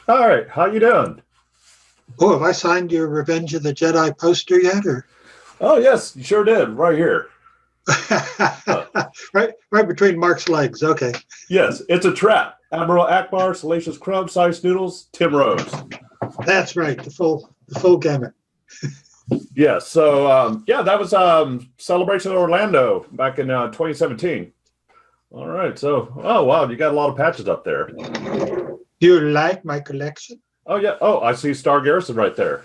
All right, how you doing? Oh, have I signed your Revenge of the Jedi poster yet? Or Oh yes, you sure did, right here. Uh, right between Mark's legs. Okay, yes, it's a trap. Admiral Ackbar, Salacious, Crumb, Snootles, Tim Rose. that's right. The full gamut. Yeah, yeah, that was Celebration Orlando back in 2017. All right, so oh wow, you got a lot of patches up there. Do you like my collection? Oh yeah, oh I see Star Garrison right there.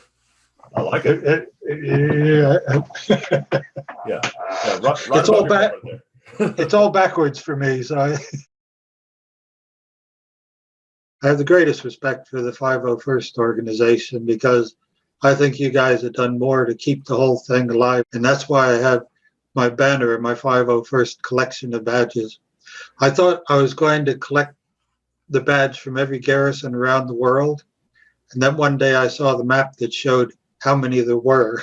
I like it. Yeah. Yeah, yeah, right It's above all your head back. right there. It's all backwards for me. So I have the greatest respect for the 501st organization because I think you guys have done more to keep the whole thing alive, and that's why I have my banner, my 501st collection of badges. I thought I was going to collect the badge from every garrison around the world. And then one day I saw the map that showed how many there were.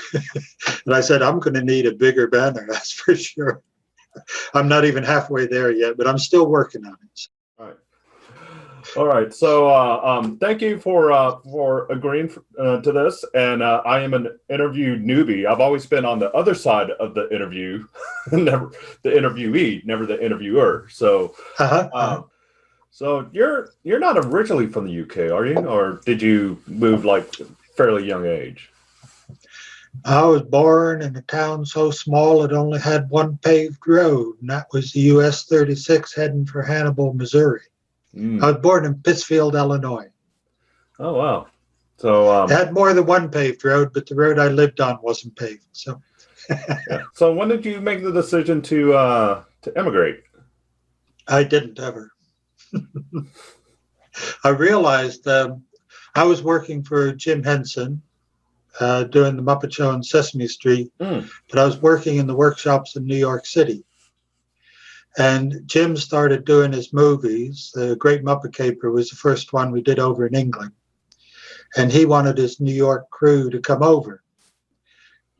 And I said, I'm going to need a bigger banner, that's for sure. I'm not even halfway there yet, but I'm still working on it. All right. All right. So, thank you for agreeing to this. And I am an interview newbie. I've always been on the other side of the interview, never the interviewee, never the interviewer. So, Uh-huh, uh-huh. um, so you're not originally from the UK, are you? Or did you move like fairly young age? I was born in a town so small it only had one paved road, and that was the US 36 heading for Hannibal, Missouri. I Mm. was born in Pittsfield, Illinois. Oh wow. So, It had more than one paved road, but the road I lived on wasn't paved. So yeah. So when did you make the decision to emigrate? I didn't ever. I realized I was working for Jim Henson doing the Muppet Show on Sesame Street, Mm. but I was working in the workshops in New York City. And Jim started doing his movies. The Great Muppet Caper was the first one we did over in England. And he wanted his New York crew to come over.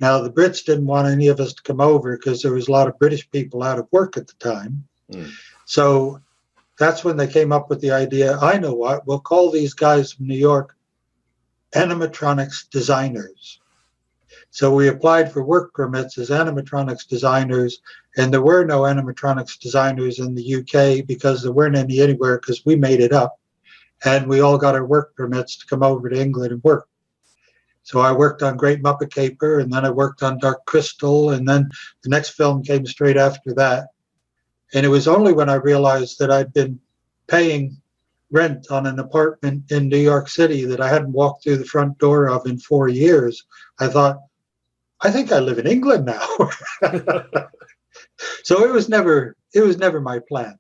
Now, the Brits didn't want any of us to come over because there was a lot of British people out of work at the time. Mm. So that's when they came up with the idea, I know what, we'll call these guys from New York animatronics designers. So we applied for work permits as animatronics designers, and there were no animatronics designers in the UK because there weren't any anywhere because we made it up. And we all got our work permits to come over to England and work. So I worked on Great Muppet Caper, and then I worked on Dark Crystal, and then the next film came straight after that. And it was only when I realized that I'd been paying rent on an apartment in New York City that I hadn't walked through the front door of in 4 years, I thought, I think I live in England now. So it was never my plan.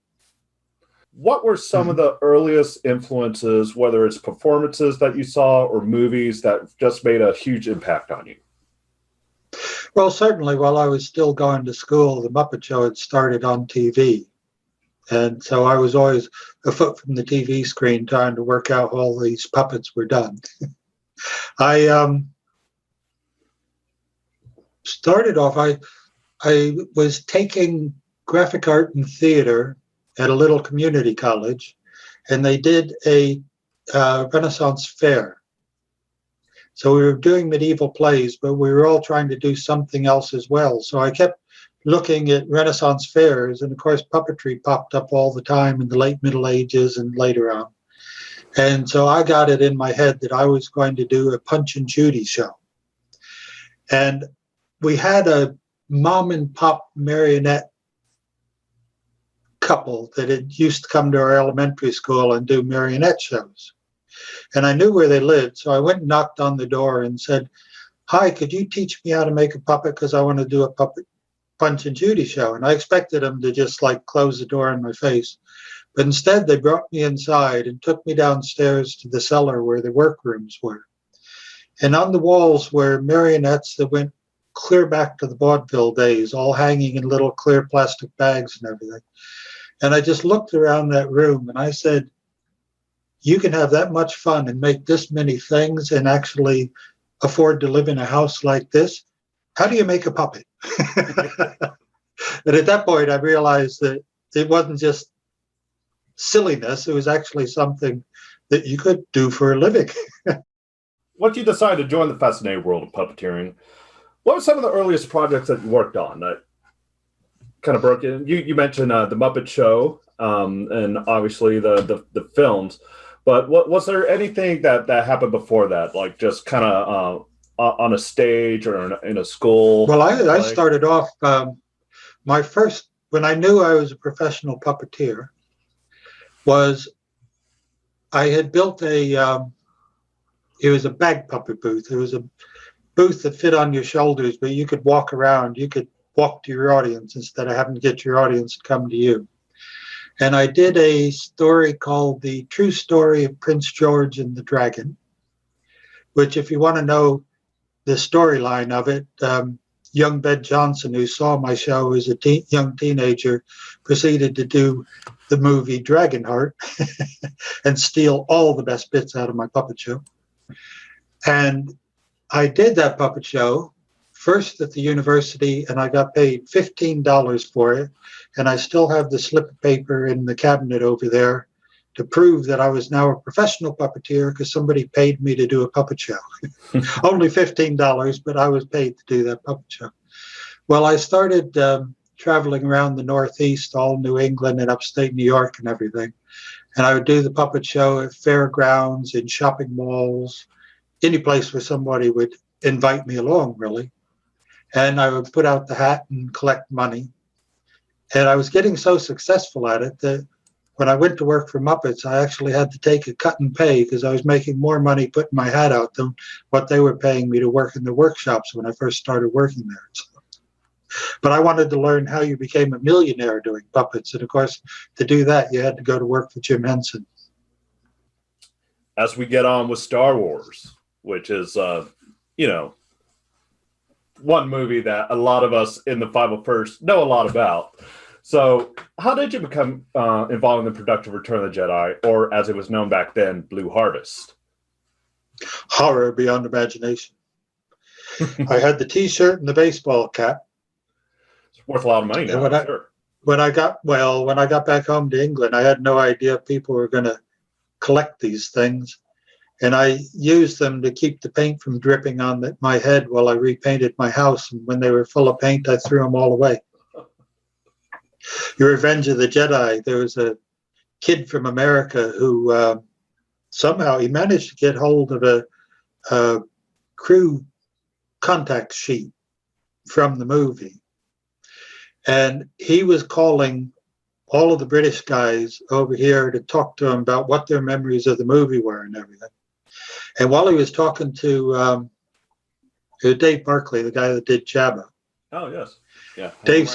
What were some of Mhm. the earliest influences, whether it's performances that you saw or movies that just made a huge impact on you? Well, certainly while I was still going to school, the Muppet Show had started on TV. And so I was always a foot from the TV screen trying to work out how all these puppets were done. I started off, I was taking graphic art and theater at a little community college, and they did a Renaissance fair. So we were doing medieval plays, but we were all trying to do something else as well. So I kept looking at Renaissance fairs, and of course, puppetry popped up all the time in the late Middle Ages and later on. And so I got it in my head that I was going to do a Punch and Judy show. And we had a mom and pop marionette couple that had used to come to our elementary school and do marionette shows. And I knew where they lived, so I went and knocked on the door and said, "Hi, could you teach me how to make a puppet? Because I want to do a puppet Punch and Judy show." And I expected them to just like close the door in my face. But instead, they brought me inside and took me downstairs to the cellar where the workrooms were. And on the walls were marionettes that went clear back to the vaudeville days, all hanging in little clear plastic bags and everything. And I just looked around that room and I said, you can have that much fun and make this many things and actually afford to live in a house like this. How do you make a puppet? And at that point, I realized that it wasn't just silliness. It was actually something that you could do for a living. Once you decided to join the fascinating world of puppeteering, what were some of the earliest projects that you worked on that kind of broke in? You mentioned the Muppet Show, and obviously the films, but was there anything that happened before that, like just kind of on a stage or in a school? Well, I started off, my first, when I knew I was a professional puppeteer, was I had built it was a bag puppet booth. It was a booth that fit on your shoulders, but you could walk around. You could walk to your audience instead of having to get your audience to come to you. And I did a story called The True Story of Prince George and the Dragon, which, if you want to know the storyline of it, young Ben Johnson, who saw my show as a young teenager, proceeded to do the movie Dragonheart and steal all the best bits out of my puppet show. And I did that puppet show first at the university, and I got paid $15 for it. And I still have the slip of paper in the cabinet over there to prove that I was now a professional puppeteer because somebody paid me to do a puppet show. Only $15, but I was paid to do that puppet show. Well, I started traveling around the Northeast, all New England and upstate New York and everything. And I would do the puppet show at fairgrounds, in shopping malls, any place where somebody would invite me along, really. And I would put out the hat and collect money. And I was getting so successful at it that when I went to work for Muppets, I actually had to take a cut and pay because I was making more money putting my hat out than what they were paying me to work in the workshops when I first started working there. So, but I wanted to learn how you became a millionaire doing puppets. And of course, to do that, you had to go to work for Jim Henson. As we get on with Star Wars, which is, one movie that a lot of us in the 501st know a lot about. So how did you become involved in the production of Return of the Jedi, or as it was known back then, Blue Harvest? Horror beyond imagination. I had the T-shirt and the baseball cap. It's worth a lot of money now, sure. When I got back home to England, I had no idea people were going to collect these things. And I used them to keep the paint from dripping on my head while I repainted my house. And when they were full of paint, I threw them all away. Your Revenge of the Jedi, there was a kid from America who somehow he managed to get hold of a crew contact sheet from the movie. And he was calling all of the British guys over here to talk to them about what their memories of the movie were and everything. And while he was talking to Dave Barclay, the guy that did Jabba. Oh, yes. Yeah. Dave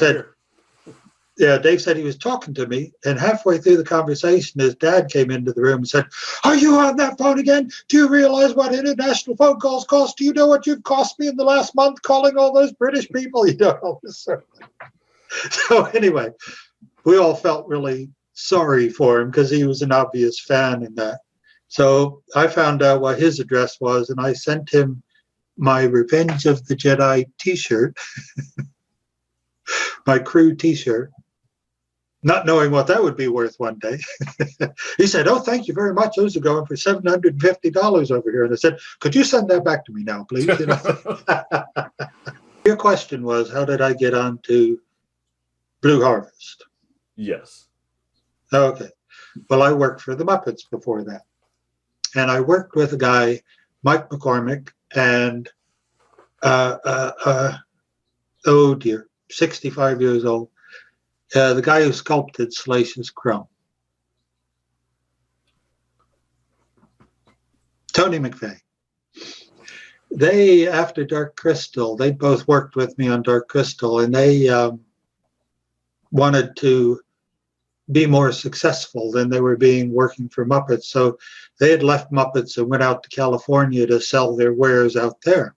said he was talking to me, and halfway through the conversation, his dad came into the room and said, "Are you on that phone again? Do you realize what international phone calls cost? Do you know what you've cost me in the last month calling all those British people?" So anyway, we all felt really sorry for him because he was an obvious fan in that. So I found out what his address was, and I sent him my Revenge of the Jedi T-shirt, my crew T-shirt, not knowing what that would be worth one day. He said, "Oh, thank you very much. Those are going for $750 over here." And I said, "Could you send that back to me now, please?" Your question was, how did I get on to Blue Harvest? Yes. Okay. Well, I worked for the Muppets before that. And I worked with a guy, Mike McCormick, and oh dear, 65 years old, the guy who sculpted Salacious Crumb. Tony McVeigh. They, after Dark Crystal, they both worked with me on Dark Crystal, and they wanted to be more successful than they were being working for Muppets. So they had left Muppets and went out to California to sell their wares out there.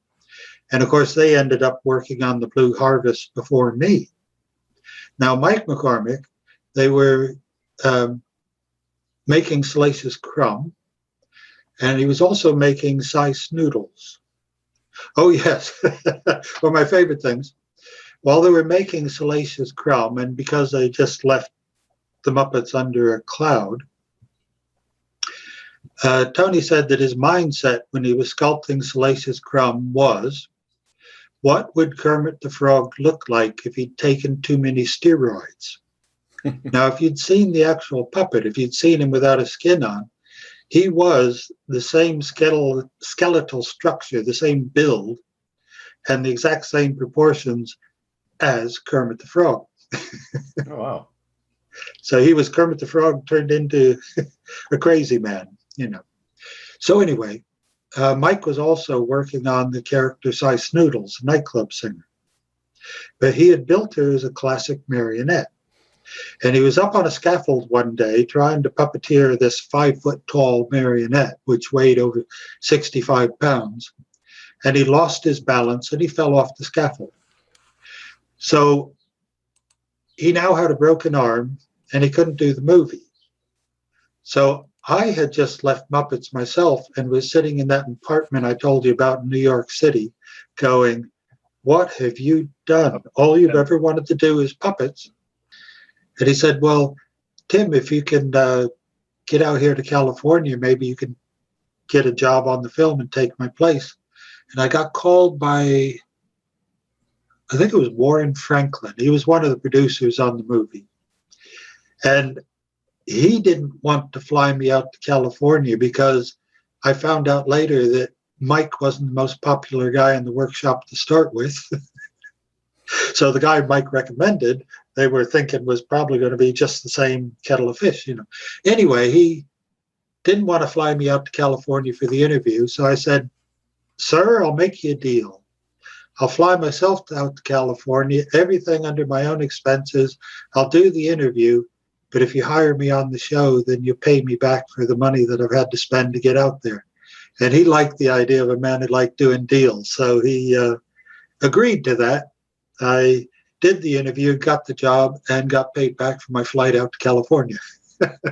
And of course, they ended up working on the Blue Harvest before me. Now, Mike McCormick, they were making Salacious Crumb, and he was also making Snootles. Oh, yes. One of my favorite things. While they were making Salacious Crumb, and because they just left the Muppets under a cloud, Tony said that his mindset when he was sculpting Salacious Crumb was, what would Kermit the Frog look like if he'd taken too many steroids? Now, if you'd seen the actual puppet, if you'd seen him without a skin on, he was the same skeletal structure, the same build, and the exact same proportions as Kermit the Frog. Oh, wow. So he was Kermit the Frog turned into a crazy man, you know. So anyway, Mike was also working on the character Snootles, a nightclub singer. But he had built her as a classic marionette. And he was up on a scaffold one day trying to puppeteer this 5-foot-tall marionette, which weighed over 65 pounds. And he lost his balance and he fell off the scaffold. So he now had a broken arm and he couldn't do the movie. So I had just left Muppets myself and was sitting in that apartment I told you about in New York City going, what have you done? All you've ever wanted to do is puppets. And he said, well, Tim, if you can get out here to California, maybe you can get a job on the film and take my place. And I got called by, I think it was Warren Franklin. He was one of the producers on the movie. And he didn't want to fly me out to California because I found out later that Mike wasn't the most popular guy in the workshop to start with. So the guy Mike recommended, they were thinking was probably going to be just the same kettle of fish, you know. Anyway, he didn't want to fly me out to California for the interview. So I said, sir, I'll make you a deal. I'll fly myself out to California, everything under my own expenses. I'll do the interview. But if you hire me on the show, then you pay me back for the money that I've had to spend to get out there. And he liked the idea of a man who liked doing deals. So he agreed to that. I did the interview, got the job, and got paid back for my flight out to California.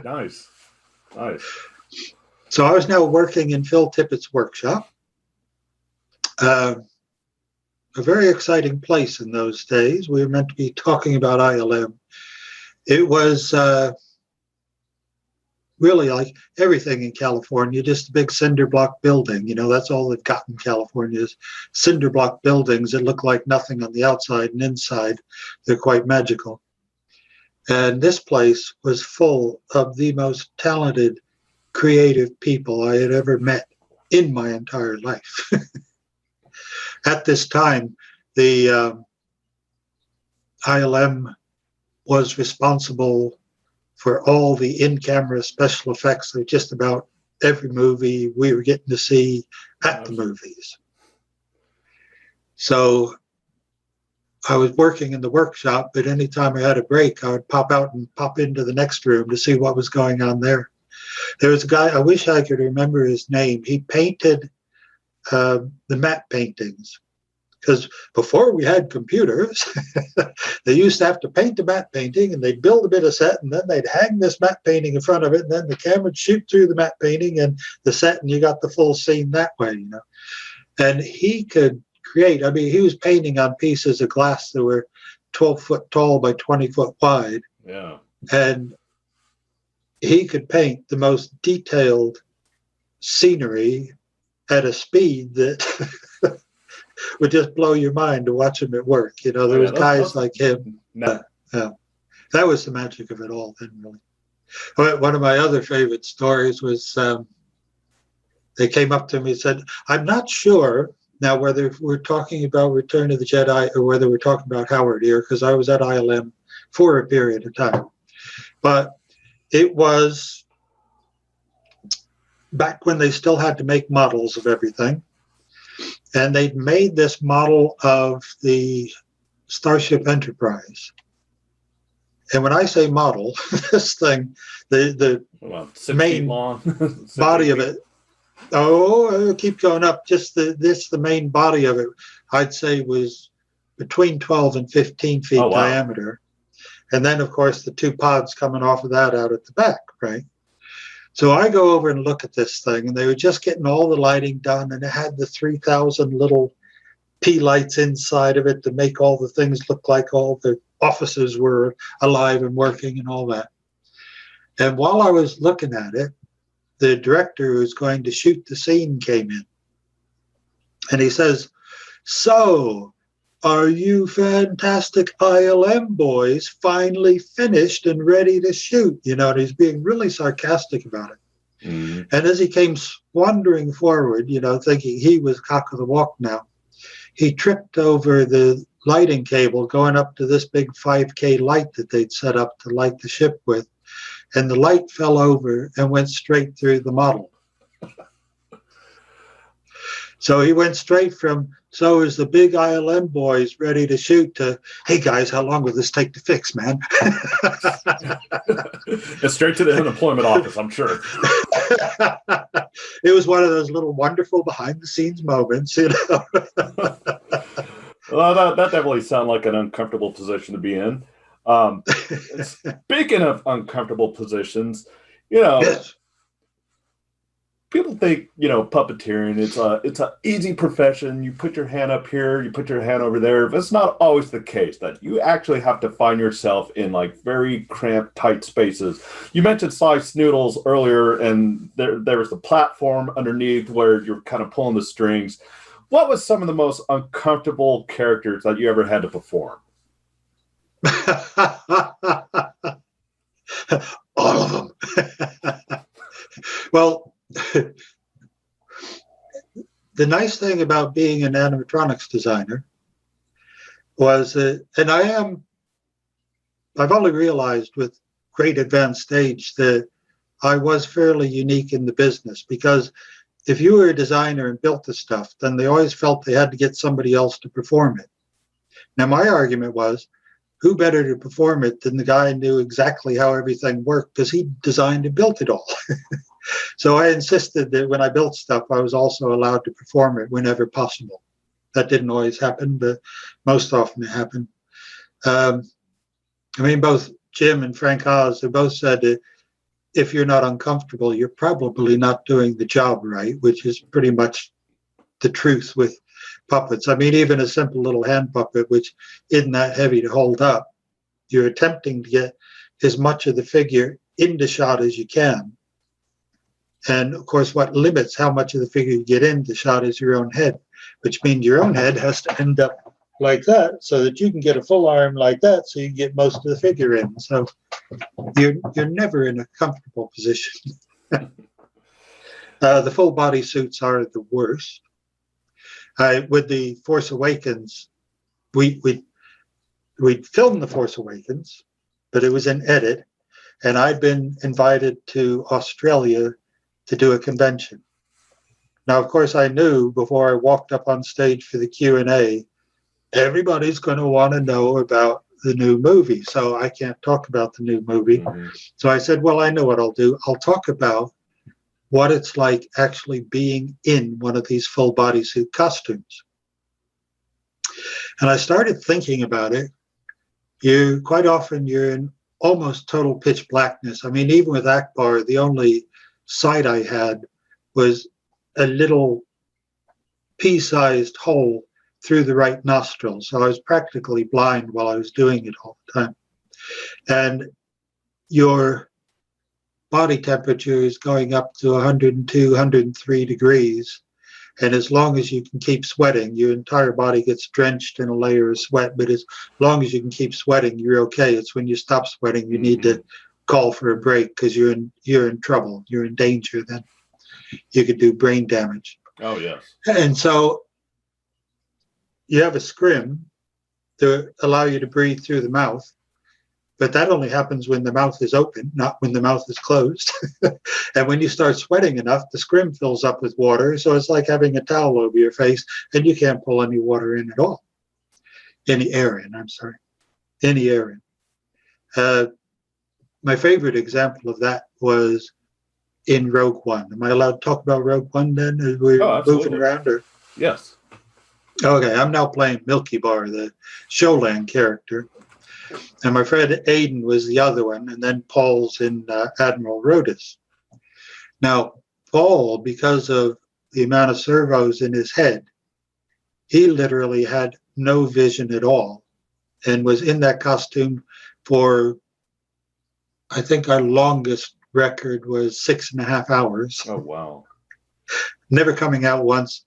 Nice. Nice. So I was now working in Phil Tippett's workshop. A very exciting place in those days. We were meant to be talking about ILM. It was really like everything in California, just a big cinder block building. You know, that's all they've got in California is cinder block buildings that look like nothing on the outside, and inside they're quite magical. And this place was full of the most talented, creative people I had ever met in my entire life. At this time, the ILM was responsible for all the in-camera special effects of just about every movie we were getting to see at the movies. So I was working in the workshop, but anytime I had a break, I would pop out and pop into the next room to see what was going on there. There was a guy, I wish I could remember his name. He painted the matte paintings. Because before we had computers, they used to have to paint a matte painting, and they'd build a bit of set, and then they'd hang this matte painting in front of it, and then the camera would shoot through the matte painting and the set, and you got the full scene that way, you know. And he could create, I mean, he was painting on pieces of glass that were 12 foot tall by 20 foot wide. Yeah. And he could paint the most detailed scenery at a speed that would just blow your mind to watch him at work. You know, there was guys like him. That was the magic of it all then, really. One of my other favorite stories was they came up to me and said, I'm not sure now whether we're talking about Return of the Jedi or whether we're talking about Howard here, because I was at ILM for a period of time. But it was back when they still had to make models of everything. And they'd made this model of the Starship Enterprise. And when I say model, this thing, the main body of it, it'll keep going up. Just the main body of it, I'd say was between 12 and 15 feet diameter. And then, of course, the two pods coming off of that out at the back, right? So I go over and look at this thing, and they were just getting all the lighting done, and it had the 3,000 little P lights inside of it to make all the things look like all the offices were alive and working and all that. And while I was looking at it, the director who's going to shoot the scene came in. And he says, "So, are you fantastic ILM boys finally finished and ready to shoot?" You know, and he's being really sarcastic about it. Mm-hmm. And as he came wandering forward, you know, thinking he was cock of the walk now, he tripped over the lighting cable going up to this big 5K light that they'd set up to light the ship with. And the light fell over and went straight through the model. So he went straight from, "So is the big ILM boys ready to shoot?" to, "Hey guys, how long will this take to fix, man?" It's straight to the unemployment office, I'm sure. It was one of those little wonderful behind the scenes moments, you know. Well, that definitely sounds like an uncomfortable position to be in. Speaking of uncomfortable positions, you know, yes. People think, you know, puppeteering, it's a easy profession. You put your hand up here, you put your hand over there. But it's not always the case. That you actually have to find yourself in like very cramped, tight spaces. You mentioned size Snootles earlier, and there was the platform underneath where you're kind of pulling the strings. What was some of the most uncomfortable characters that you ever had to perform? All of them. Well, the nice thing about being an animatronics designer was that, and I've only realized with great advanced age that I was fairly unique in the business, because if you were a designer and built the stuff, then they always felt they had to get somebody else to perform it. Now, my argument was, who better to perform it than the guy who knew exactly how everything worked, because he designed and built it all. So I insisted that when I built stuff, I was also allowed to perform it whenever possible. That didn't always happen, but most often it happened. I mean, both Jim and Frank Oz, they both said that if you're not uncomfortable, you're probably not doing the job right, which is pretty much the truth with puppets. I mean, even a simple little hand puppet, which isn't that heavy to hold up, you're attempting to get as much of the figure into shot as you can. And of course, what limits how much of the figure you get into shot is your own head, which means your own head has to end up like that so that you can get a full arm like that so you can get most of the figure in. So you're never in a comfortable position. The full body suits are the worst. With the Force Awakens, we filmed the Force Awakens, but it was an edit, and I'd been invited to Australia to do a convention. Now, of course, I knew before I walked up on stage for the Q&A, everybody's going to want to know about the new movie, so I can't talk about the new movie. Mm-hmm. So I said, well, I know what I'll do. I'll talk about what it's like actually being in one of these full bodysuit costumes. And I started thinking about it. Quite often you're in almost total pitch blackness. I mean, even with Ackbar, the only sight I had was a little pea-sized hole through the right nostril. So I was practically blind while I was doing it all the time. And your body temperature is going up to 102, 103 degrees. And as long as you can keep sweating, your entire body gets drenched in a layer of sweat. But as long as you can keep sweating, you're okay. It's when you stop sweating, you need to call for a break, because you're in trouble. You're in danger. Then you could do brain damage. Oh, yes. And so you have a scrim to allow you to breathe through the mouth. But that only happens when the mouth is open, not when the mouth is closed. And when you start sweating enough, the scrim fills up with water. So it's like having a towel over your face, and you can't pull any water in at all. Any air in. My favorite example of that was in Rogue One. Am I allowed to talk about Rogue One then, as we're moving around? Or? Yes. Okay, I'm now playing Milky Bar, the Showland character. And my friend Aiden was the other one, and then Paul's in Admiral Rodas. Now, Paul, because of the amount of servos in his head, he literally had no vision at all, and was in that costume for, I think, our longest record was 6.5 hours. Oh, wow. Never coming out once,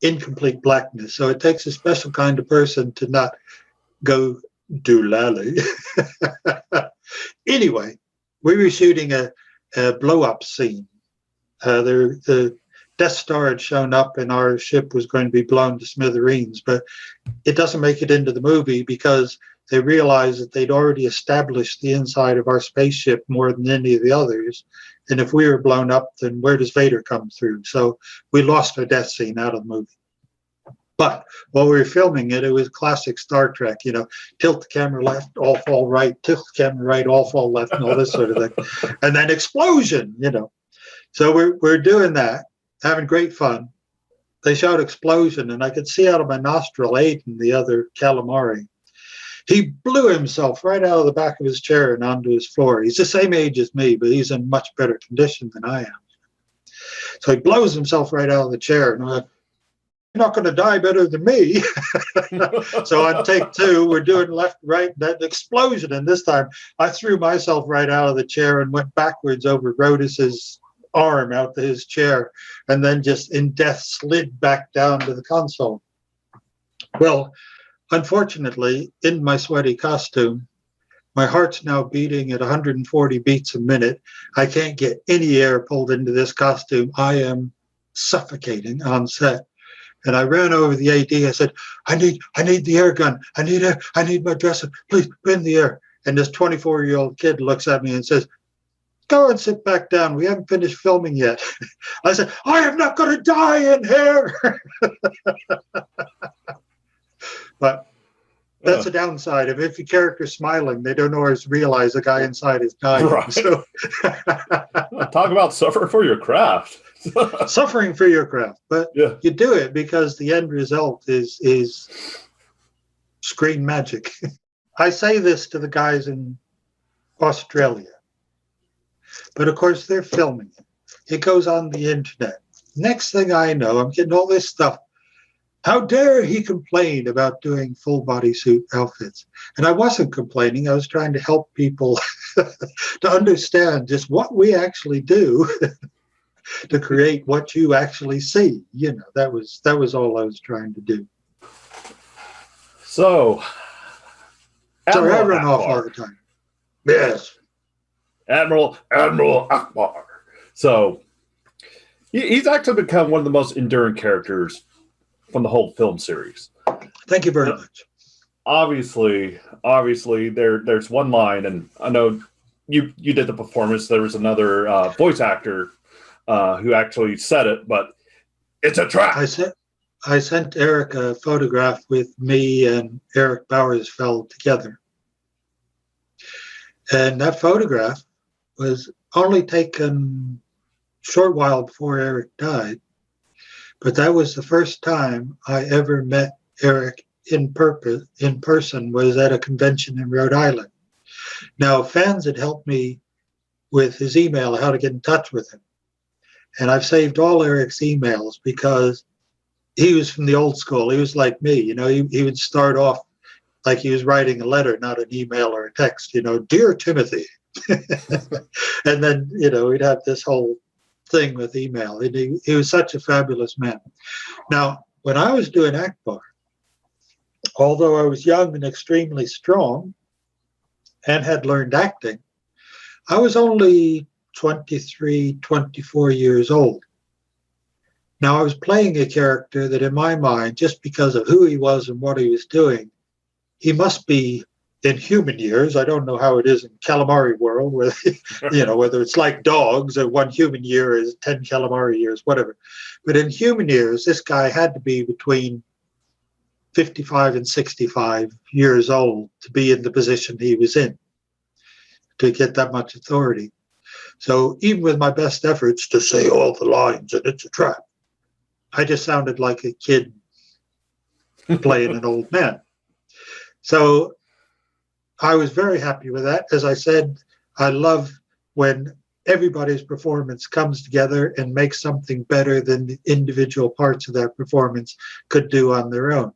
incomplete blackness. So it takes a special kind of person to not go doolally. Anyway, we were shooting a blow-up scene. The Death Star had shown up and our ship was going to be blown to smithereens, but it doesn't make it into the movie because they realized that they'd already established the inside of our spaceship more than any of the others. And if we were blown up, then where does Vader come through? So we lost our death scene out of the movie. But while we were filming it, it was classic Star Trek, you know, tilt the camera left, all fall right, tilt the camera right, all fall left, and all this sort of thing. And then explosion, you know. So we're doing that, having great fun. They showed explosion, and I could see out of my nostril Aiden, the other calamari. He blew himself right out of the back of his chair and onto his floor. He's the same age as me, but he's in much better condition than I am. So he blows himself right out of the chair, and I'm like, "You're not going to die better than me." So on take two, we're doing left, right, that explosion. And this time I threw myself right out of the chair and went backwards over Rhodes's arm out to his chair, and then just in death slid back down to the console. Well, unfortunately, in my sweaty costume, my heart's now beating at 140 beats a minute. I can't get any air pulled into this costume. I am suffocating on set. And I ran over the AD. I said, I need the air gun. I need my dresser. Please, put in the air. And this 24-year-old kid looks at me and says, "Go and sit back down. We haven't finished filming yet." I said, "I am not going to die in here." But that's a downside. If your character's smiling, they don't always realize the guy inside is dying. Right. So Talk about suffering for your craft. Suffering for your craft. But yeah, you do it because the end result is screen magic. I say this to the guys in Australia, but of course they're filming it. It goes on the internet. Next thing I know, I'm getting all this stuff. How dare he complain about doing full bodysuit outfits? And I wasn't complaining. I was trying to help people to understand just what we actually do to create what you actually see. You know, that was all I was trying to do. So, Sorry, I Admiral run off Ackbar. all the time. Yes. Admiral Ackbar. So, he's actually become one of the most enduring characters from the whole film series. Thank you very much. Obviously, there's one line, and I know you did the performance. There was another voice actor who actually said it, but it's a trap. I sent Eric a photograph with me and Eric Bowersfeld together. And that photograph was only taken a short while before Eric died. But that was the first time I ever met Eric in person, was at a convention in Rhode Island. Now, fans had helped me with his email, how to get in touch with him. And I've saved all Eric's emails because he was from the old school. He was like me, you know, he would start off like he was writing a letter, not an email or a text, you know, "Dear Timothy." And then, you know, he'd have this whole thing with email. He was such a fabulous man. Now, when I was doing Ackbar, although I was young and extremely strong and had learned acting, I was only 23, 24 years old. Now, I was playing a character that in my mind, just because of who he was and what he was doing, he must be in human years. I don't know how it is in calamari world, where, you know, whether it's like dogs or 1 human year is 10 calamari years, whatever. But in human years, this guy had to be between 55 and 65 years old to be in the position he was in, to get that much authority. So even with my best efforts to say all the lines and it's a trap, I just sounded like a kid playing an old man. So I was very happy with that. As I said, I love when everybody's performance comes together and makes something better than the individual parts of that performance could do on their own.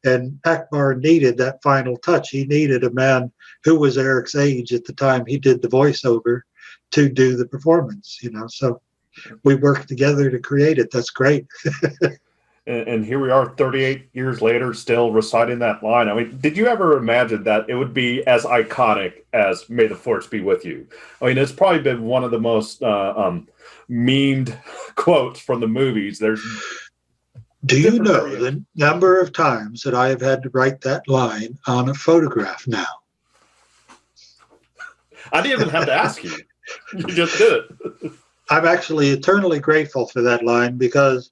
And Ackbar needed that final touch. He needed a man who was Eric's age at the time he did the voiceover to do the performance, so we work together to create it. That's great. And here we are 38 years later, still reciting that line. I mean, did you ever imagine that it would be as iconic as May the Force be with you? I mean, it's probably been one of the most memed quotes from the movies. Do you know the number of times that I have had to write that line on a photograph now? I didn't even have to ask you. You just did it. I'm actually eternally grateful for that line, because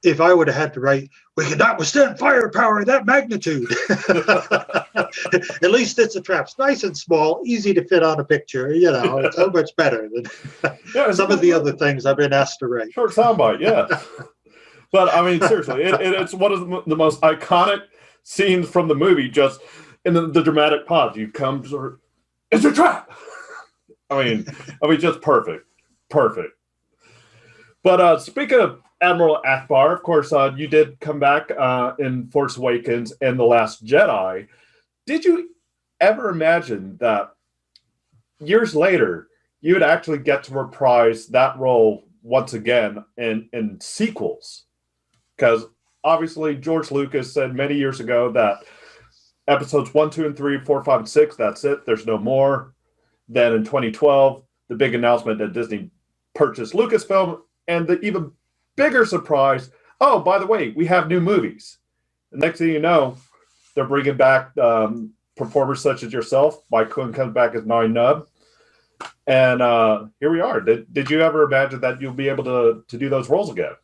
if I would have had to write, "We cannot withstand firepower of that magnitude," at least it's a trap. It's nice and small, easy to fit on a picture. It's so much better than some of the other things I've been asked to write. Short soundbite, yeah. But I mean, seriously, it's one of the most iconic scenes from the movie. Just in the dramatic pause, you come sort of, it's a trap. I mean, just perfect. But speaking of Admiral Ackbar, of course, you did come back in Force Awakens and The Last Jedi. Did you ever imagine that years later you would actually get to reprise that role once again in sequels? Because obviously George Lucas said many years ago that episodes 1, 2, and 3, 4, 5, and 6, that's it. There's no more. Then in 2012, the big announcement that Disney purchased Lucasfilm, and the even bigger surprise, oh, by the way, we have new movies. The next thing you know, they're bringing back performers such as yourself. Mike Coon comes back as Nine Nub. And here we are. Did you ever imagine that you'll be able to do those roles again?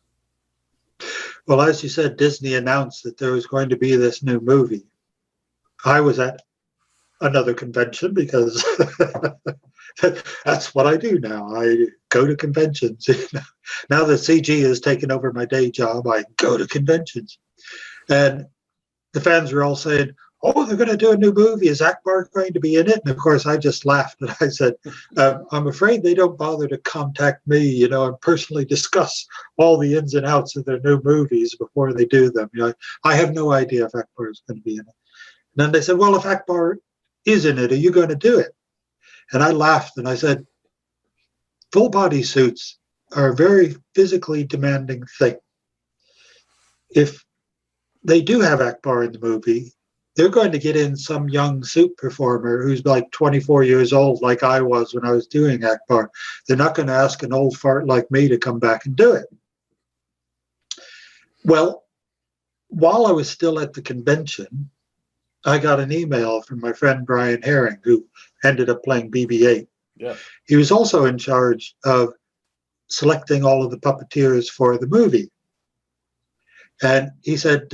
Well, as you said, Disney announced that there was going to be this new movie. I was at another convention because that's what I do now. I go to conventions. Now that CG has taken over my day job, I go to conventions. And the fans were all saying, "Oh, they're going to do a new movie. Is Ackbar going to be in it?" And of course, I just laughed and I said, "I'm afraid they don't bother to contact me, and personally discuss all the ins and outs of their new movies before they do them. I have no idea if Ackbar is going to be in it." And then they said, "Well, if Ackbar is in it, are you going to do it?" And I laughed and I said, "Full body suits are a very physically demanding thing. If they do have Ackbar in the movie, they're going to get in some young suit performer who's like 24 years old, like I was when I was doing Ackbar. They're not going to ask an old fart like me to come back and do it." Well, while I was still at the convention, I got an email from my friend Brian Herring, who ended up playing BB-8. Yeah. He was also in charge of selecting all of the puppeteers for the movie. And he said,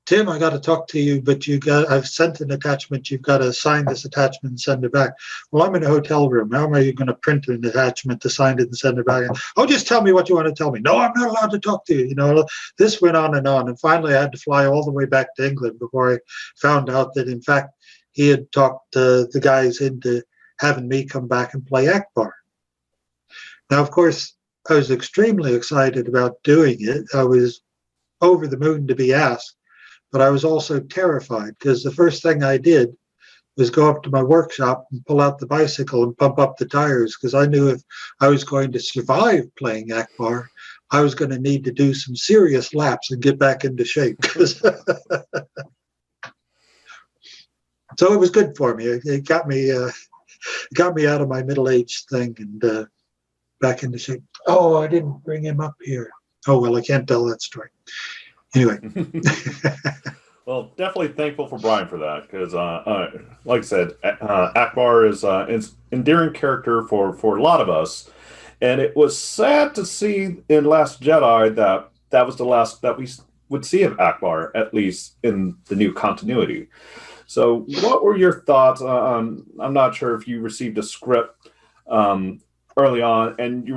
"Tim, I got to talk to you, but I've sent an attachment. You've got to sign this attachment and send it back." "Well, I'm in a hotel room. How am I going to print an attachment to sign it and send it back?" "Oh, just tell me what you want to tell me." "No, I'm not allowed to talk to you." This went on. And finally I had to fly all the way back to England before I found out that, in fact, he had talked the guys into having me come back and play Ackbar. Now, of course, I was extremely excited about doing it. I was over the moon to be asked. But I was also terrified, because the first thing I did was go up to my workshop and pull out the bicycle and pump up the tires, because I knew if I was going to survive playing Ackbar, I was going to need to do some serious laps and get back into shape. So it was good for me. It got me out of my middle-aged thing and back into shape. Oh, I didn't bring him up here. Oh, well, I can't tell that story. Anyway. Well, definitely thankful for Brian for that, because, like I said, Ackbar is an endearing character for a lot of us, and it was sad to see in Last Jedi that was the last that we would see of Ackbar, at least in the new continuity. So, what were your thoughts on? I'm not sure if you received a script early on, and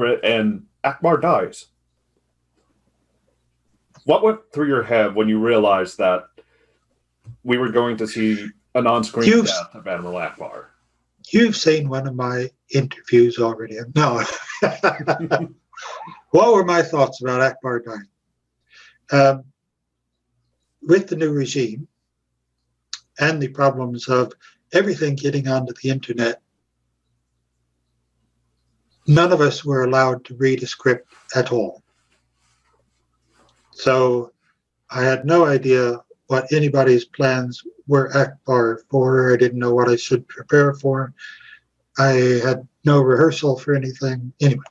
Ackbar dies. What went through your head when you realized that we were going to see an on-screen death of Admiral Ackbar? You've seen one of my interviews already. No. What were my thoughts about Ackbar dying? With the new regime and the problems of everything getting onto the internet, none of us were allowed to read a script at all. So I had no idea what anybody's plans were Ackbar for. I didn't know what I should prepare for. I had no rehearsal for anything. Anyway.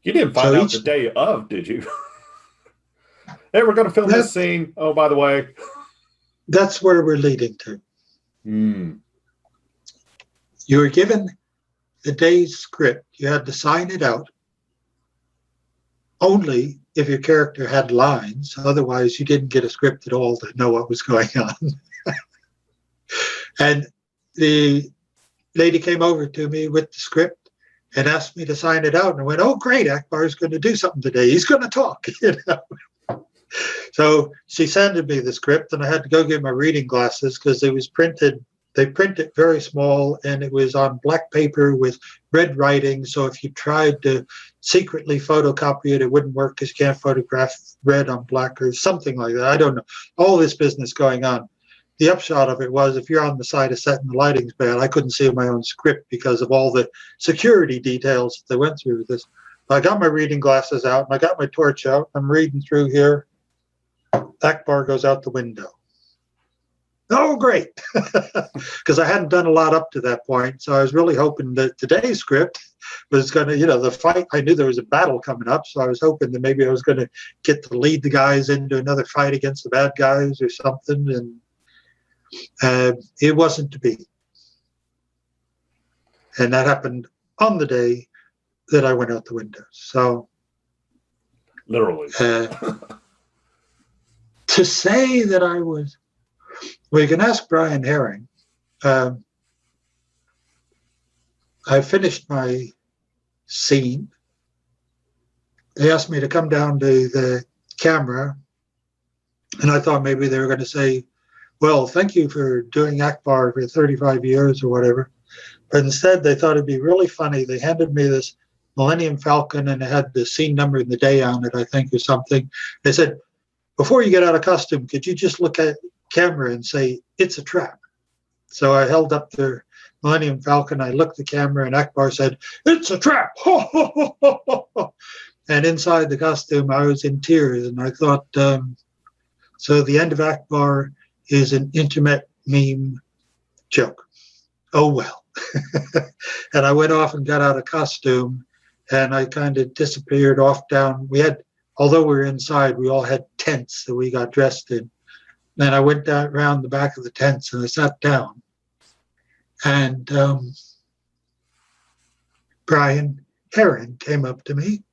You didn't find out the day of, did you? Hey, we're going to film this scene. Oh, by the way. That's where we're leading to. You were given the day's script. You had to sign it out. Only if your character had lines. Otherwise, you didn't get a script at all to know what was going on. And the lady came over to me with the script and asked me to sign it out. And I went, oh, great, Ackbar's going to do something today. He's going to talk. You know? So she handed me the script, and I had to go get my reading glasses because it was printed. They print it very small, and it was on black paper with red writing. So if you tried to secretly photocopy it, it wouldn't work because you can't photograph red on black or something like that. I don't know. All this business going on. The upshot of it was, if you're on the side of set and the lighting's bad, I couldn't see my own script because of all the security details that they went through with this. I got my reading glasses out, and I got my torch out. I'm reading through here. Ackbar goes out the window. Oh, great. Because I hadn't done a lot up to that point. So I was really hoping that today's script was going to, the fight. I knew there was a battle coming up. So I was hoping that maybe I was going to get to lead the guys into another fight against the bad guys or something. And it wasn't to be. And that happened on the day that I went out the window. So literally. To say that I was, well, you can ask Brian Herring. I finished my scene. They asked me to come down to the camera, and I thought maybe they were going to say, well, thank you for doing Ackbar for 35 years or whatever. But instead, they thought it'd be really funny. They handed me this Millennium Falcon, and it had the scene number and the day on it, I think, or something. They said, before you get out of costume, could you just look at camera and say, it's a trap? So I held up the Millennium Falcon. I looked at the camera, and Ackbar said, it's a trap. And inside the costume, I was in tears. And I thought, so the end of Ackbar is an intimate meme joke. Oh, well. And I went off and got out of costume, and I kind of disappeared off down. We had, although we were inside, we all had tents that we got dressed in. And I went down around the back of the tents, and I sat down. And Brian Herring came up to me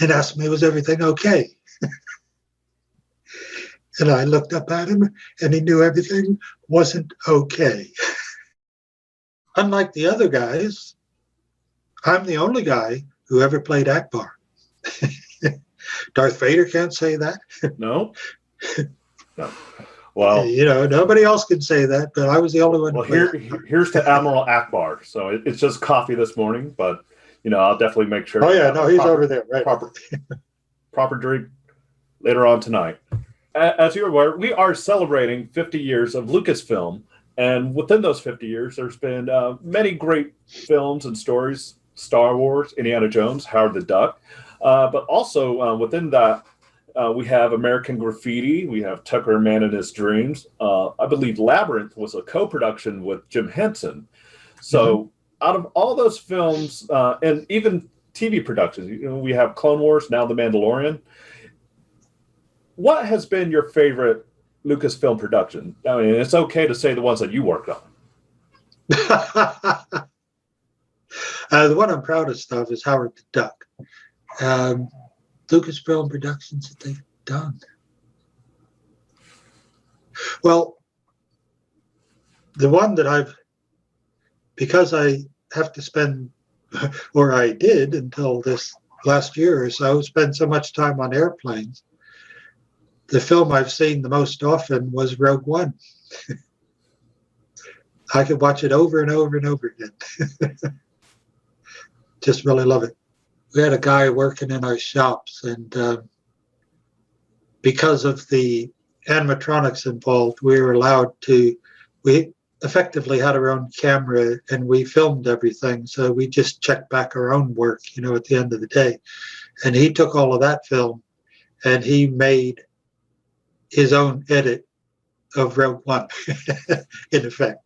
and asked me, was everything okay? And I looked up at him, and he knew everything wasn't okay. Unlike the other guys, I'm the only guy who ever played Ackbar. Darth Vader can't say that. No. No. Well, nobody else can say that, but I was the only one. Well, here's to Admiral Ackbar. So it's just coffee this morning, but I'll definitely make sure. Oh yeah, no, he's over there, right? Proper drink later on tonight. As you're aware, we are celebrating 50 years of Lucasfilm, and within those 50 years, there's been many great films and stories: Star Wars, Indiana Jones, Howard the Duck, but also within that. We have American Graffiti. We have Tucker Man in His Dreams. I believe Labyrinth was a co-production with Jim Henson. So out of all those films, and even TV productions, we have Clone Wars, now The Mandalorian. What has been your favorite Lucasfilm production? I mean, it's okay to say the ones that you worked on. The one I'm proudest of is Howard the Duck. Lucasfilm productions that they've done. Well, the one that because I have to spend, or I did until this last year or so, spend so much time on airplanes. The film I've seen the most often was Rogue One. I could watch it over and over and over again. Just really love it. We had a guy working in our shops, and because of the animatronics involved, we were allowed to, effectively had our own camera and we filmed everything. So we just checked back our own work, at the end of the day. And he took all of that film and he made his own edit of Rogue One, in effect.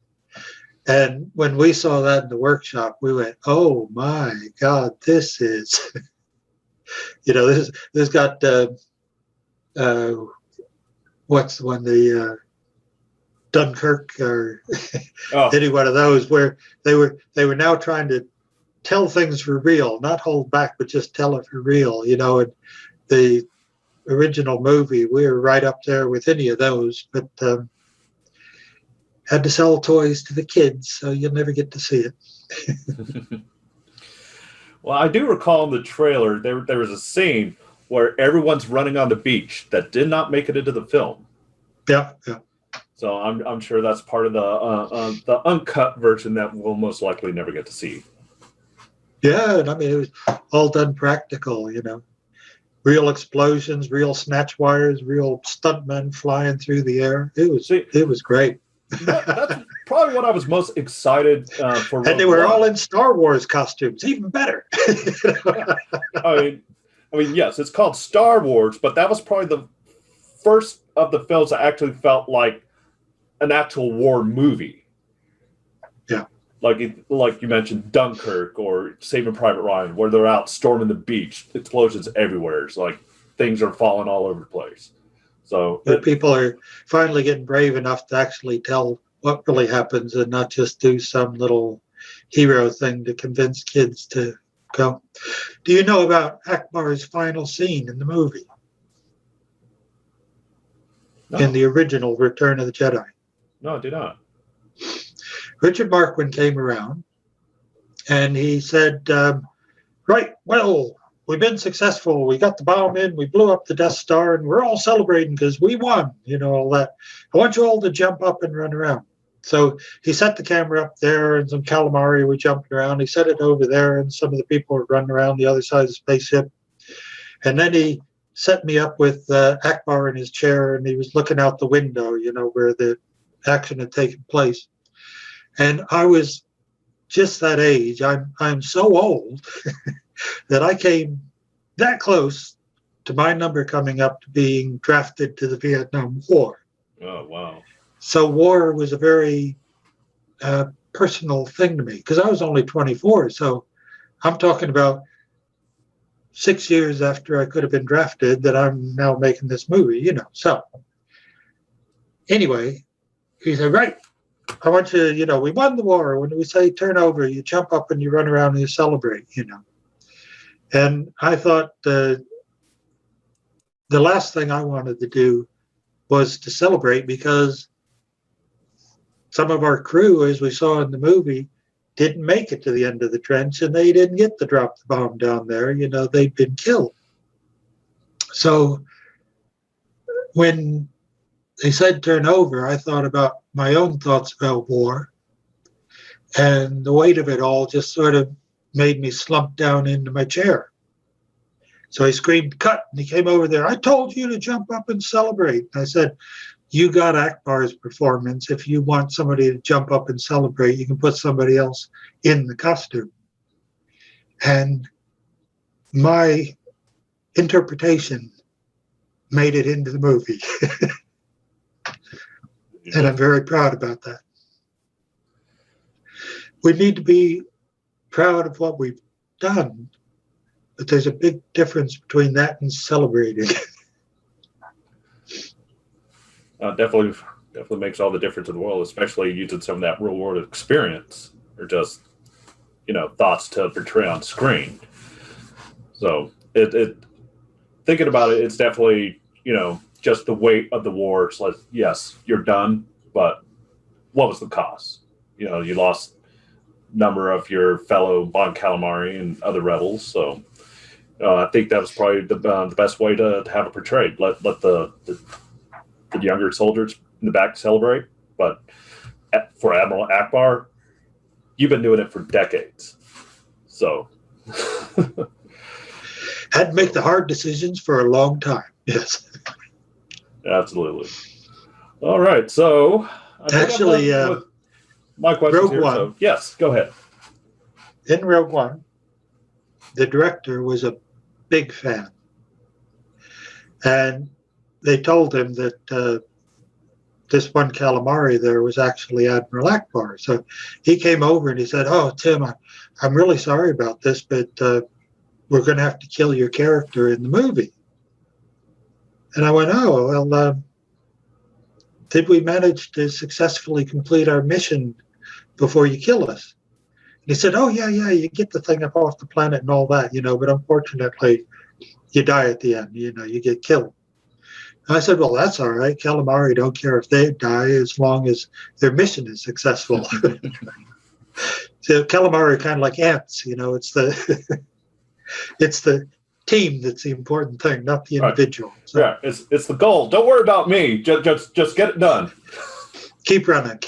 And when we saw that in the workshop, we went, "Oh my God, this is, this got what's the one, the Dunkirk or any one of those, where they were now trying to tell things for real, not hold back, but just tell it for real, And the original movie, we were right up there with any of those, but had to sell toys to the kids, so you'll never get to see it. Well, I do recall in the trailer there was a scene where everyone's running on the beach that did not make it into the film. Yeah. So I'm sure that's part of the uncut version that we'll most likely never get to see. Yeah, and I mean, it was all done practical, Real explosions, real snatch wires, real stuntmen flying through the air. It was great. That's probably what I was most excited for. And they were all in Star Wars costumes, even better. I mean, yes, it's called Star Wars, but that was probably the first of the films that actually felt like an actual war movie. Yeah. Like you mentioned, Dunkirk or Saving Private Ryan, where they're out storming the beach, explosions everywhere. It's like things are falling all over the place. So people are finally getting brave enough to actually tell what really happens and not just do some little hero thing to convince kids to go. Do you know about Ackbar's final scene in the movie? No. In the original Return of the Jedi? No, I do not. Richard Marquand came around and he said, right, well, we've been successful. We got the bomb in. We blew up the Death Star, and we're all celebrating because we won, all that. I want you all to jump up and run around. So he set the camera up there, and some calamari were jumping around. He set it over there, and some of the people were running around the other side of the spaceship. And then he set me up with Ackbar in his chair, and he was looking out the window, where the action had taken place. And I was just that age. I'm so old that I came that close to my number coming up to being drafted to the Vietnam War. Oh, wow. So war was a very personal thing to me because I was only 24. So I'm talking about 6 years after I could have been drafted that I'm now making this movie, So anyway, he said, right, I want you, we won the war. When we say turn over, you jump up and you run around and you celebrate, And I thought the last thing I wanted to do was to celebrate because some of our crew, as we saw in the movie, didn't make it to the end of the trench and they didn't get to drop the bomb down there. They'd been killed. So when they said turn over, I thought about my own thoughts about war. And the weight of it all just sort of made me slump down into my chair. So I screamed, cut, and he came over there. I told you to jump up and celebrate. And I said, you got Ackbar's performance. If you want somebody to jump up and celebrate, you can put somebody else in the costume. And my interpretation made it into the movie. And I'm very proud about that. We need to be proud of what we've done, but there's a big difference between that and celebrating. Definitely makes all the difference in the world, especially using some of that real world experience or just, thoughts to portray on screen. So it thinking about it, it's definitely, just the weight of the war. It's like, yes, you're done, but what was the cost? You lost a number of your fellow Bon Calamari and other rebels. So I think that was probably the best way to have it portrayed. Let the younger soldiers in the back celebrate. But for Admiral Ackbar, you've been doing it for decades. So had to make the hard decisions for a long time. Yes. Absolutely. All right. So actually, my question's Rogue here. One. So yes, go ahead. In Rogue One, the director was a big fan. And they told him that this one calamari there was actually Admiral Ackbar. So he came over and he said, "Oh, Tim, I'm really sorry about this, but we're going to have to kill your character in the movie." And I went, "Oh, well, did we manage to successfully complete our mission before you kill us?" And he said, "Oh, yeah, you get the thing up off the planet and all that, but unfortunately, you die at the end, you get killed." And I said, "Well, that's all right. Calamari don't care if they die as long as their mission is successful." So calamari are kind of like ants, it's the it's the team that's the important thing, not the individual. Right. So, yeah, it's the goal. Don't worry about me. Just get it done. Keep running.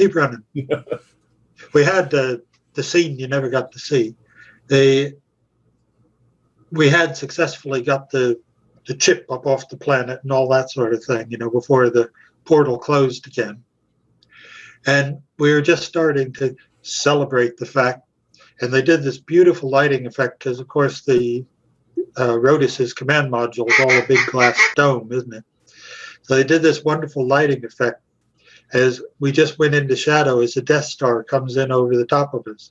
We had the scene you never got to see. We had successfully got the chip up off the planet and all that sort of thing, before the portal closed again. And we were just starting to celebrate the fact, and they did this beautiful lighting effect because, of course, the Rotis's command module is all a big glass dome, isn't it? So they did this wonderful lighting effect as we just went into shadow as the Death Star comes in over the top of us.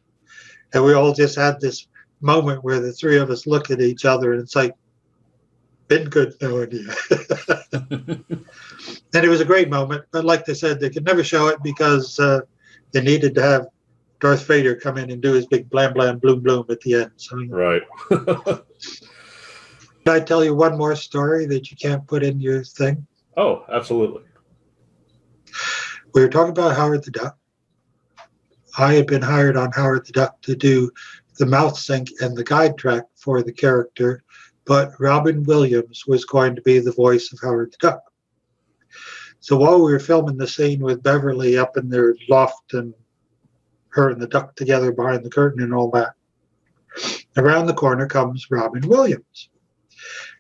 And we all just had this moment where the three of us look at each other and it's like, been good knowing you. And it was a great moment, but like they said, they could never show it because they needed to have Darth Vader come in and do his big blam blam bloom bloom at the end. So, right. Can I tell you one more story that you can't put in your thing? Oh, absolutely. We were talking about Howard the Duck. I had been hired on Howard the Duck to do the mouth sync and the guide track for the character, but Robin Williams was going to be the voice of Howard the Duck. So while we were filming the scene with Beverly up in their loft and her and the duck together behind the curtain and all that, around the corner comes Robin Williams.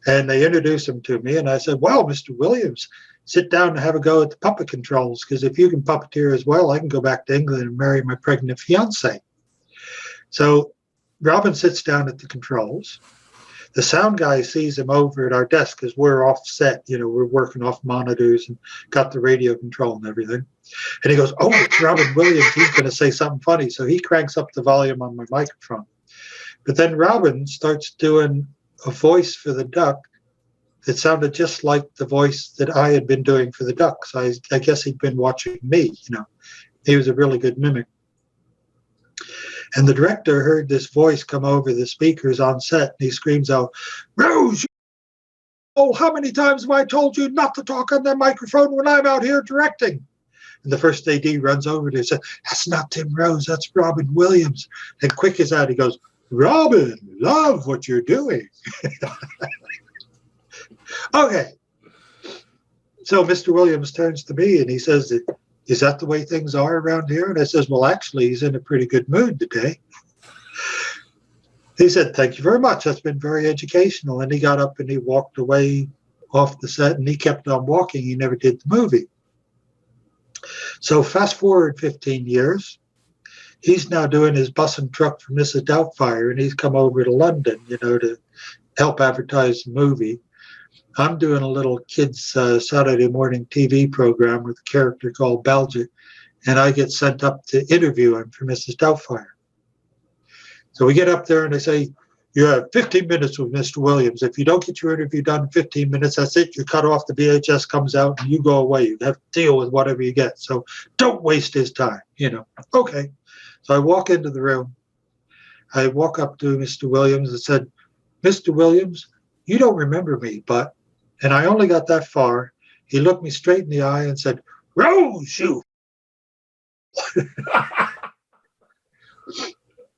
And they introduced him to me, and I said, "Well, Mr. Williams, sit down and have a go at the puppet controls, because if you can puppeteer as well, I can go back to England and marry my pregnant fiancée." So Robin sits down at the controls. The sound guy sees him over at our desk because we're offset, we're working off monitors and got the radio control and everything. And he goes, "Oh, it's Robin Williams. He's going to say something funny." So he cranks up the volume on my microphone. But then Robin starts doing a voice for the duck that sounded just like the voice that I had been doing for the duck. So I guess he'd been watching me, He was a really good mimic. And the director heard this voice come over the speakers on set, and he screams out, "Rose, oh, how many times have I told you not to talk on that microphone when I'm out here directing?" And the first AD runs over to him and says, "That's not Tim Rose, that's Robin Williams." And quick as that, he goes, "Robin, love what you're doing." Okay. So Mr. Williams turns to me and he says, "Is that the way things are around here?" And I says, "Well, actually, he's in a pretty good mood today." He said, "Thank you very much. That's been very educational." And he got up and he walked away off the set, and he kept on walking. He never did the movie. So fast forward 15 years, he's now doing his bus and truck for Mrs. Doubtfire, and he's come over to London, to help advertise the movie. I'm doing a little kids Saturday morning TV program with a character called Baljet, and I get sent up to interview him for Mrs. Doubtfire. So we get up there and they say, "You have 15 minutes with Mr. Williams. If you don't get your interview done in 15 minutes, that's it. You're cut off. The VHS comes out and you go away. You have to deal with whatever you get. So don't waste his time, Okay. So I walk into the room. I walk up to Mr. Williams and said, "Mr. Williams, you don't remember me, but," and I only got that far. He looked me straight in the eye and said, "Rose, you."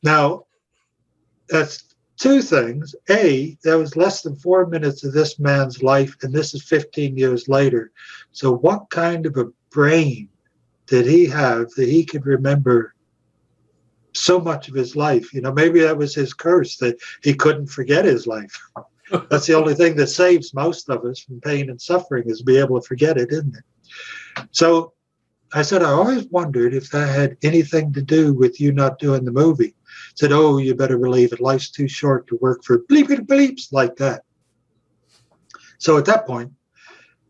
Now, that's two things. A, that was less than 4 minutes of this man's life, and this is 15 years later. So what kind of a brain did he have that he could remember so much of his life? Maybe that was his curse, that he couldn't forget his life. That's the only thing that saves most of us from pain and suffering, is to be able to forget it, isn't it? So I said, I always wondered if that had anything to do with you not doing the movie. He said, oh, you better believe it. Life's too short to work for bleepity bleeps like that. So at that point,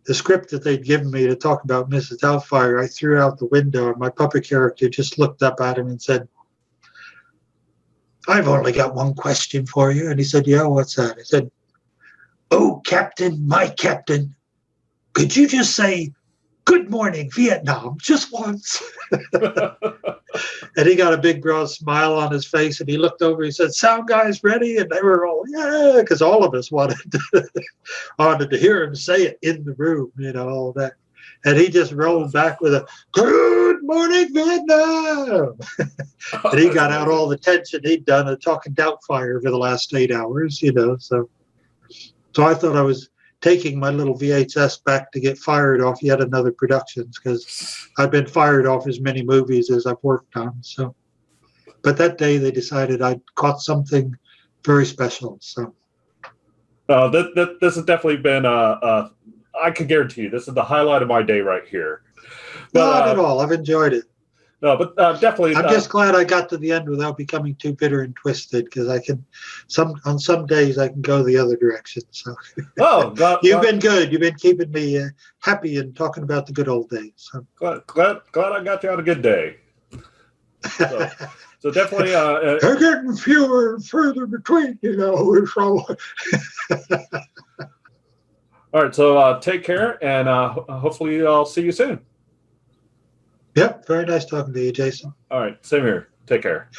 the script that they'd given me to talk about Mrs. Doubtfire, I threw out the window, and my puppet character just looked up at him and said, I've only got one question for you. And he said, yeah, what's that? I said, oh, Captain, my Captain, could you just say, good morning, Vietnam, just once? And he got a big broad smile on his face, and he looked over, he said, sound guys ready? And they were all, yeah, because all of us wanted to hear him say it in the room, all that. And he just rolled back with a, good morning, Vietnam. And he got out all the tension he'd done of talking Doubtfire for the last 8 hours, So I thought I was taking my little VHS back to get fired off yet another productions, because I've been fired off as many movies as I've worked on. So, but that day they decided I'd caught something very special. So, this has definitely been I can guarantee you this is the highlight of my day right here. But, not at all. I've enjoyed it. No, but definitely. I'm just glad I got to the end without becoming too bitter and twisted, because I can, on some days I can go the other direction. So, you've been good. You've been keeping me happy and talking about the good old days. So. Glad I got you on a good day. So definitely, they're getting fewer and further between. So. All right. So take care, and hopefully I'll see you soon. Yep. Very nice talking to you, Jason. All right. Same here. Take care.